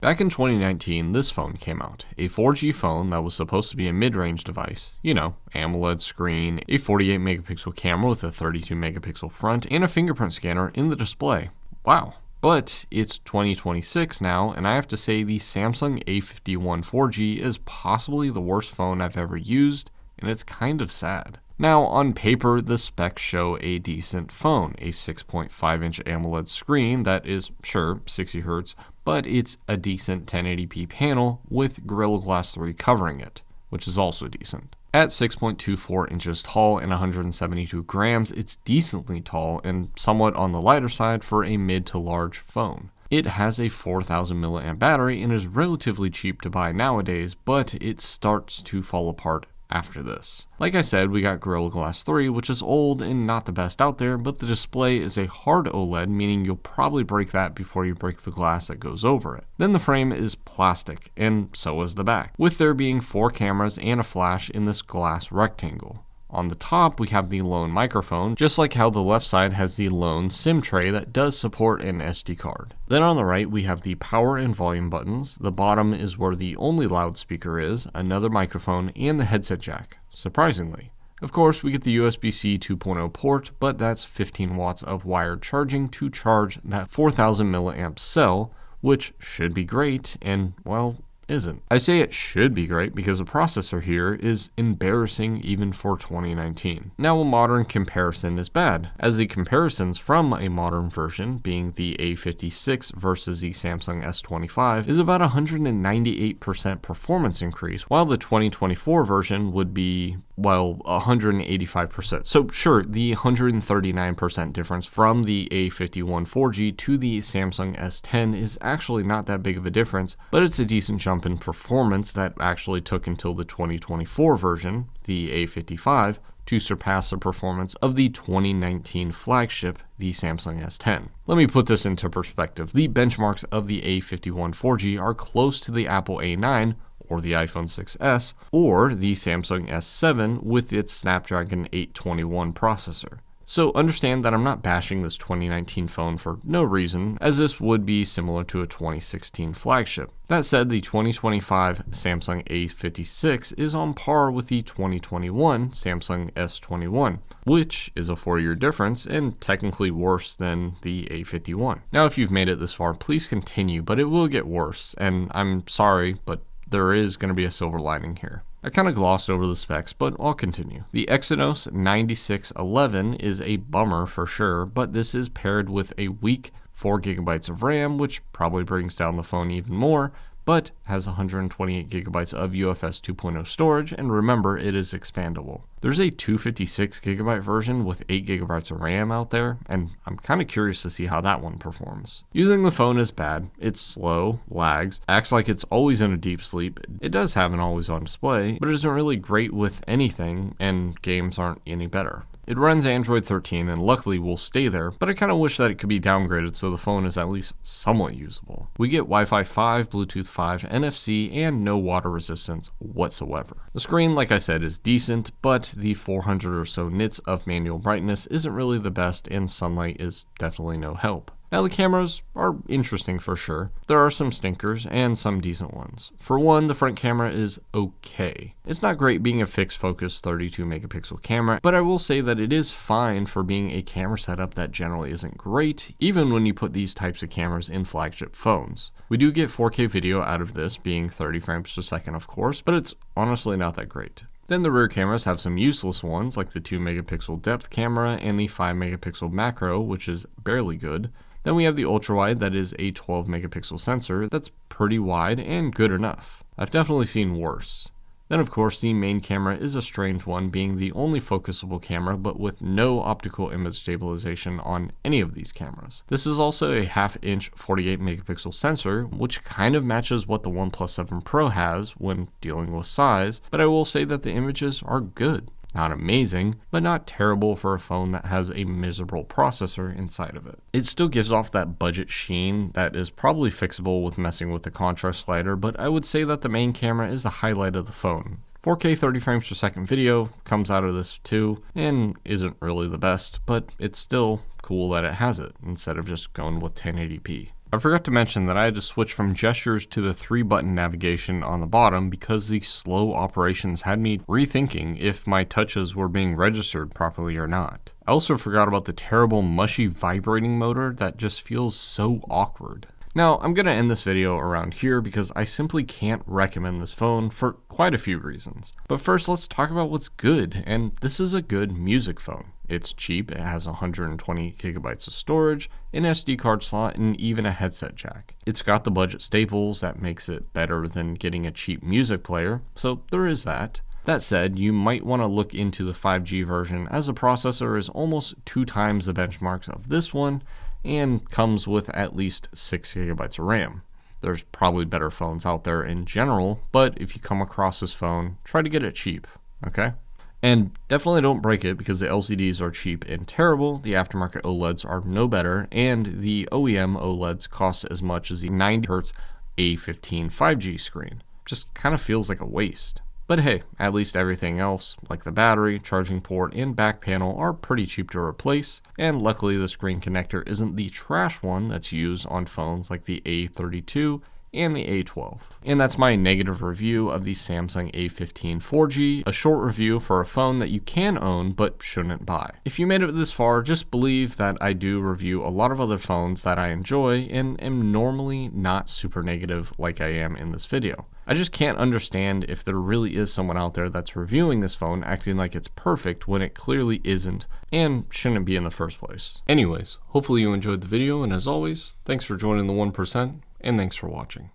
Back in 2019, this phone came out, a 4G phone that was supposed to be a mid-range device. You know, AMOLED screen, a 48 megapixel camera with a 32 megapixel front, and a fingerprint scanner in the display. Wow. But it's 2026 now, and I have to say the Samsung A51 4G is possibly the worst phone I've ever used, and it's kind of sad. Now, on paper, the specs show a decent phone, a 6.5-inch AMOLED screen that is, sure, 60 Hz, but it's a decent 1080p panel with Gorilla Glass 3 covering it, which is also decent. At 6.24 inches tall and 172 grams, it's decently tall and somewhat on the lighter side for a mid to large phone. It has a 4,000 mAh battery and is relatively cheap to buy nowadays, but it starts to fall apart after this. Like I said, we got Gorilla Glass 3, which is old and not the best out there, but the display is a hard OLED, meaning you'll probably break that before you break the glass that goes over it. Then the frame is plastic, and so is the back, with there being 4 cameras and a flash in this glass rectangle. On the top, we have the lone microphone, just like how the left side has the lone SIM tray that does support an SD card. Then on the right, we have the power and volume buttons. The bottom is where the only loudspeaker is, another microphone, and the headset jack, surprisingly. Of course, we get the USB-C 2.0 port, but that's 15 watts of wired charging to charge that 4,000 milliamp cell, which should be great, and, well, isn't. I say it should be great because the processor here is embarrassing even for 2019. Now, a modern comparison is bad, as the comparisons from a modern version, being the A56 versus the Samsung S25, is about 198% performance increase, while the 2024 version would be, well, 185%. So sure, the 139% difference from the A51 4G to the Samsung S10 is actually not that big of a difference, but it's a decent jump in performance that actually took until the 2024 version, the A55, to surpass the performance of the 2019 flagship, the Samsung S10. Let me put this into perspective. The benchmarks of the A51 4G are close to the Apple A9, or the iPhone 6s, or the Samsung S7 with its Snapdragon 821 processor. So understand that I'm not bashing this 2019 phone for no reason, as this would be similar to a 2016 flagship. That said, the 2025 Samsung A56 is on par with the 2021 Samsung S21, which is a 4-year difference and technically worse than the A51. Now, if you've made it this far, please continue, but it will get worse, and I'm sorry, but there is going to be a silver lining here. I kind of glossed over the specs, but I'll continue. The Exynos 9611 is a bummer for sure, but this is paired with a weak 4GB of RAM, which probably brings down the phone even more, but has 128GB of UFS 2.0 storage, and remember, it is expandable. There's a 256GB version with 8GB of RAM out there, and I'm kind of curious to see how that one performs. Using the phone is bad. It's slow, lags, acts like it's always in a deep sleep. It does have an always-on display, but it isn't really great with anything, and games aren't any better. It runs Android 13 and luckily will stay there, but I kind of wish that it could be downgraded so the phone is at least somewhat usable. We get Wi-Fi 5, Bluetooth 5, NFC, and no water resistance whatsoever. The screen, like I said, is decent, but the 400 or so nits of manual brightness isn't really the best, and sunlight is definitely no help. Now, the cameras are interesting for sure. There are some stinkers and some decent ones. For one, the front camera is okay. It's not great being a fixed focus 32 megapixel camera, but I will say that it is fine for being a camera setup that generally isn't great, even when you put these types of cameras in flagship phones. We do get 4K video out of this, being 30 frames per second of course, but it's honestly not that great. Then the rear cameras have some useless ones, like the 2 megapixel depth camera and the 5 megapixel macro, which is barely good. Then we have the ultra-wide that is a 12 megapixel sensor that's pretty wide and good enough. I've definitely seen worse. Then of course the main camera is a strange one, being the only focusable camera but with no optical image stabilization on any of these cameras. This is also a half-inch 48 megapixel sensor, which kind of matches what the OnePlus 7 Pro has when dealing with size, but I will say that the images are good. Not amazing, but not terrible for a phone that has a miserable processor inside of it. It still gives off that budget sheen that is probably fixable with messing with the contrast slider, but I would say that the main camera is the highlight of the phone. 4K 30 frames per second video comes out of this too, and isn't really the best, but it's still cool that it has it, instead of just going with 1080p. I forgot to mention that I had to switch from gestures to the 3-button navigation on the bottom because the slow operations had me rethinking if my touches were being registered properly or not. I also forgot about the terrible mushy vibrating motor that just feels so awkward. Now, I'm going to end this video around here because I simply can't recommend this phone for quite a few reasons. But first, let's talk about what's good, and this is a good music phone. It's cheap, it has 120 gigabytes of storage, an SD card slot, and even a headset jack. It's got the budget staples that makes it better than getting a cheap music player, so there is that. That said, you might want to look into the 5G version as the processor is almost 2 times the benchmarks of this one, and comes with at least 6 gigabytes of RAM. There's probably better phones out there in general, but if you come across this phone, try to get it cheap, okay? And definitely don't break it because the LCDs are cheap and terrible, the aftermarket OLEDs are no better, and the OEM OLEDs cost as much as the 90Hz A51 5G screen. Just kind of feels like a waste. But hey, at least everything else, like the battery, charging port, and back panel are pretty cheap to replace, and luckily the screen connector isn't the trash one that's used on phones like the A32 and the A12. And that's my negative review of the Samsung A51 4G, a short review for a phone that you can own but shouldn't buy. If you made it this far, just believe that I do review a lot of other phones that I enjoy and am normally not super negative like I am in this video. I just can't understand if there really is someone out there that's reviewing this phone acting like it's perfect when it clearly isn't and shouldn't be in the first place. Anyways, hopefully you enjoyed the video, and as always, thanks for joining the 1%, and thanks for watching.